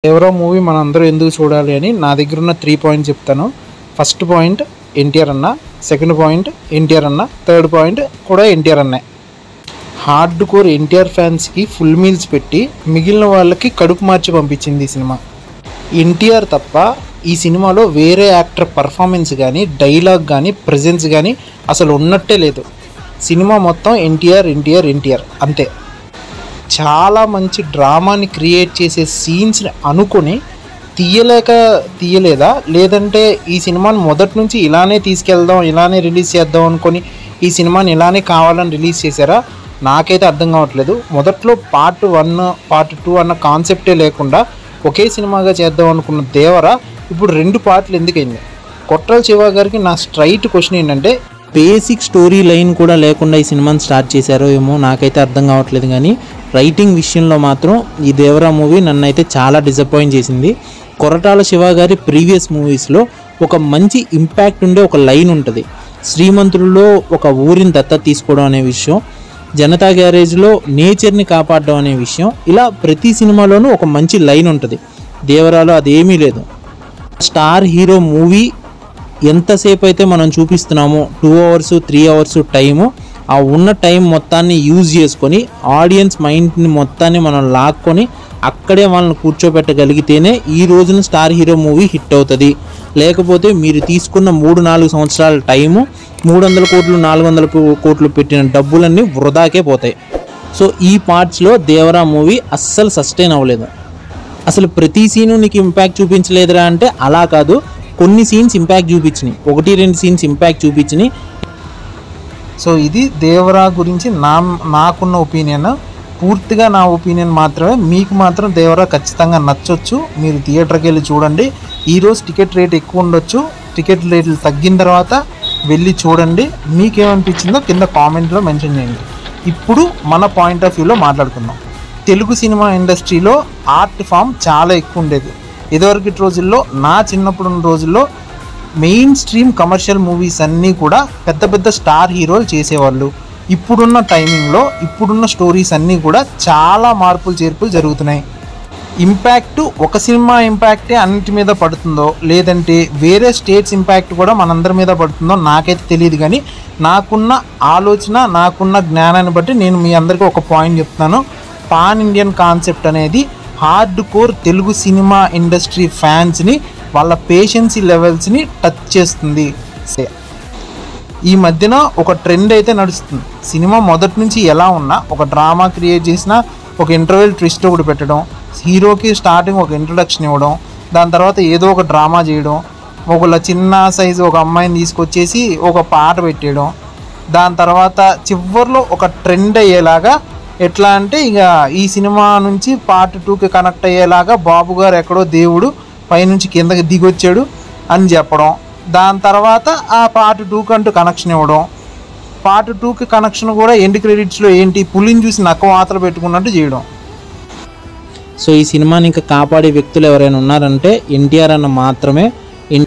Devara movie మనందరూ ఎందుకు చూడాలి అని నా దగ్గర ఉన్న 3 పాయింట్స్ చెప్తాను. ఫస్ట్ పాయింట్ ఎన్టీఆర్ అన్న, సెకండ్ పాయింట్ ఎన్టీఆర్ అన్న, థర్డ్ పాయింట్ కూడా ఎన్టీఆర్ అన్నే. హార్డ్ కోర్ ఎన్టీఆర్ ఫ్యాన్స్కి ఫుల్ మీల్స్ పెట్టి మిగిలిన వాళ్ళకి కడుపు మార్చి పంపించింది ఈ సినిమా. ఎన్టీఆర్ తప్ప ఈ సినిమాలో వేరే యాక్టర్ పర్ఫార్మెన్స్ కానీ, డైలాగ్ కానీ, ప్రెజెన్స్ కానీ అసలు ఉన్నట్టే లేదు. సినిమా మొత్తం ఎన్టీఆర్ ఎన్టీఆర్ ఎన్టీఆర్ అంతే. చాలా మంచి డ్రామాని క్రియేట్ చేసే సీన్స్ని అనుకొని తీయలేదా, లేదంటే ఈ సినిమాని మొదటి నుంచి ఇలానే తీసుకెళ్దాం, ఇలానే రిలీజ్ చేద్దాం అనుకొని ఈ సినిమాని ఇలానే కావాలని రిలీజ్ చేశారా నాకైతే అర్థం కావట్లేదు. మొదట్లో పార్ట్ 1 పార్ట్ 2 అన్న కాన్సెప్టే లేకుండా ఒకే సినిమాగా చేద్దాం అనుకున్న దేవరా ఇప్పుడు 2 పార్ట్లు ఎందుకైంది? కొట్టాల శివ గారికి నా స్ట్రైట్ క్వశ్చన్ ఏంటంటే, బేసిక్ స్టోరీ లైన్ కూడా లేకుండా ఈ సినిమాని స్టార్ట్ చేశారో ఏమో నాకైతే అర్థం కావట్లేదు. కానీ రైటింగ్ విషయంలో మాత్రం ఈ దేవరా మూవీ నన్ను అయితే చాలా డిసప్పాయింట్ చేసింది. కొరటాల శివ గారి ప్రీవియస్ మూవీస్లో ఒక మంచి ఇంపాక్ట్ ఉండే ఒక లైన్ ఉంటుంది. శ్రీమంతుడిలో ఒక ఊరిని దత్తత తీసుకోవడం అనే విషయం, జనతా గ్యారేజ్లో నేచర్ని కాపాడడం అనే విషయం, ఇలా ప్రతి సినిమాలోనూ ఒక మంచి లైన్ ఉంటుంది. దేవరాలో అదేమీ లేదు. స్టార్ హీరో మూవీ ఎంతసేపు అయితే మనం చూపిస్తున్నామో 2 అవర్స్ 3 అవర్స్ టైము, ఆ ఉన్న టైం మొత్తాన్ని యూజ్ చేసుకొని ఆడియన్స్ మైండ్ని మొత్తాన్ని మనం లాక్కొని అక్కడే వాళ్ళని కూర్చోబెట్టగలిగితేనే ఈ రోజున స్టార్ హీరో మూవీ హిట్ అవుతుంది. లేకపోతే మీరు తీసుకున్న 3-4 సంవత్సరాల టైము 300 కోట్లు 400 కోట్లు పెట్టిన డబ్బులన్నీ వృధాకే పోతాయి. సో ఈ పార్ట్స్లో దేవరా మూవీ అస్సలు సస్టైన్ అవ్వలేదు. అసలు ప్రతి సీను నీకు ఇంపాక్ట్ చూపించలేదురా అంటే అలా కాదు, కొన్ని సీన్స్ ఇంపాక్ట్ చూపించినాయి, 1-2 సీన్స్ ఇంపాక్ట్ చూపించినాయి. సో ఇది దేవరా గురించి నాకున్న ఒపీనియన్. పూర్తిగా నా ఒపీనియన్ మాత్రమే. మీకు మాత్రం దేవరా ఖచ్చితంగా నచ్చొచ్చు. మీరు థియేటర్కి వెళ్ళి చూడండి. ఈరోజు టికెట్ రేట్ ఎక్కువ ఉండొచ్చు, టికెట్ రేట్లు తగ్గిన తర్వాత వెళ్ళి చూడండి. మీకేమనిపించిందో కింద కామెంట్లో మెన్షన్ చేయండి. ఇప్పుడు మన పాయింట్ ఆఫ్ వ్యూలో మాట్లాడుకుందాం. తెలుగు సినిమా ఇండస్ట్రీలో ఆర్ట్ ఫామ్ చాలా ఎక్కువ ఉండేది. ఇదివరకటి రోజుల్లో, నా చిన్నప్పుడున్న రోజుల్లో మెయిన్ స్ట్రీమ్ కమర్షియల్ మూవీస్ అన్నీ కూడా పెద్ద పెద్ద స్టార్ హీరోలు చేసేవాళ్ళు. ఇప్పుడున్న టైమింగ్లో ఇప్పుడున్న స్టోరీస్ అన్నీ కూడా చాలా మార్పులు చేర్పులు జరుగుతున్నాయి. ఇంపాక్ట్ ఒక సినిమా ఇంపాక్టే అన్నిటి మీద పడుతుందో, లేదంటే వేరే స్టేట్స్ ఇంపాక్ట్ కూడా మనందరి మీద పడుతుందో నాకైతే తెలియదు. కానీ నాకున్న ఆలోచన, నాకున్న జ్ఞానాన్ని బట్టి నేను మీ అందరికీ ఒక పాయింట్ చెప్తున్నాను. పాన్ ఇండియన్ కాన్సెప్ట్ అనేది hard core Telugu cinema industry ఫ్యాన్స్ని, వాళ్ళ పేషెన్సీ లెవెల్స్ని టచ్ చేస్తుంది. ఈ మధ్యన ఒక ట్రెండ్ అయితే నడుస్తుంది. సినిమా మొదటి నుంచి ఎలా ఉన్నా ఒక డ్రామా క్రియేట్ చేసినా ఒక ఇంటర్వెల్ ట్విస్ట్ ఒకటి పెట్టడం, హీరోకి స్టార్టింగ్ ఒక ఇంట్రొడక్షన్ ఇవ్వడం, దాని తర్వాత ఏదో ఒక డ్రామా చేయడం, ఒక చిన్న సైజు ఒక అమ్మాయిని తీసుకొచ్చేసి ఒక పాట పెట్టేయడం, దాని తర్వాత చివరిలో ఒక ట్రెండ్ అయ్యేలాగా, ఎట్లా అంటే ఇక ఈ సినిమా నుంచి పార్ట్ 2కి కనెక్ట్ అయ్యేలాగా బాబు గారు ఎక్కడో దేవుడు పైనుంచి కిందకి దిగొచ్చాడు అని చెప్పడం, దాని తర్వాత ఆ పార్ట్ 2కి అంటూ కనెక్షన్ ఇవ్వడం, పార్ట్ 2కి కనెక్షన్ కూడా ఎండ్ క్రెడిట్స్లో ఏంటి పులిని చూసి నక్క వాతలు పెట్టుకున్నట్టు చేయడం. సో ఈ సినిమాని ఇంకా కాపాడే వ్యక్తులు ఎవరైనా ఉన్నారంటే ఎన్టీఆర్ అన్న మాత్రమే.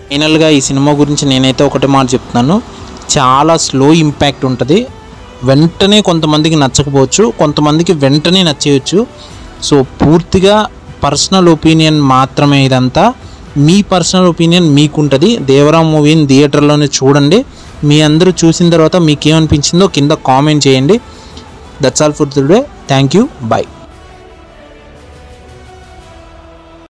ఫైనల్గా ఈ సినిమా గురించి నేనైతే ఒకటే మాట చెప్తున్నాను, చాలా స్లో ఇంపాక్ట్ ఉంటుంది. వెంటనే కొంతమందికి నచ్చకపోవచ్చు, కొంతమందికి వెంటనే నచ్చేయచ్చు. సో పూర్తిగా పర్సనల్ ఒపీనియన్ మాత్రమే ఇదంతా. మీ పర్సనల్ ఒపీనియన్ మీకుంటుంది. దేవరా మూవీని థియేటర్లోనే చూడండి. మీ అందరూ చూసిన తర్వాత మీకేమనిపించిందో కింద కామెంట్ చేయండి. That's all for today. Thank you. By.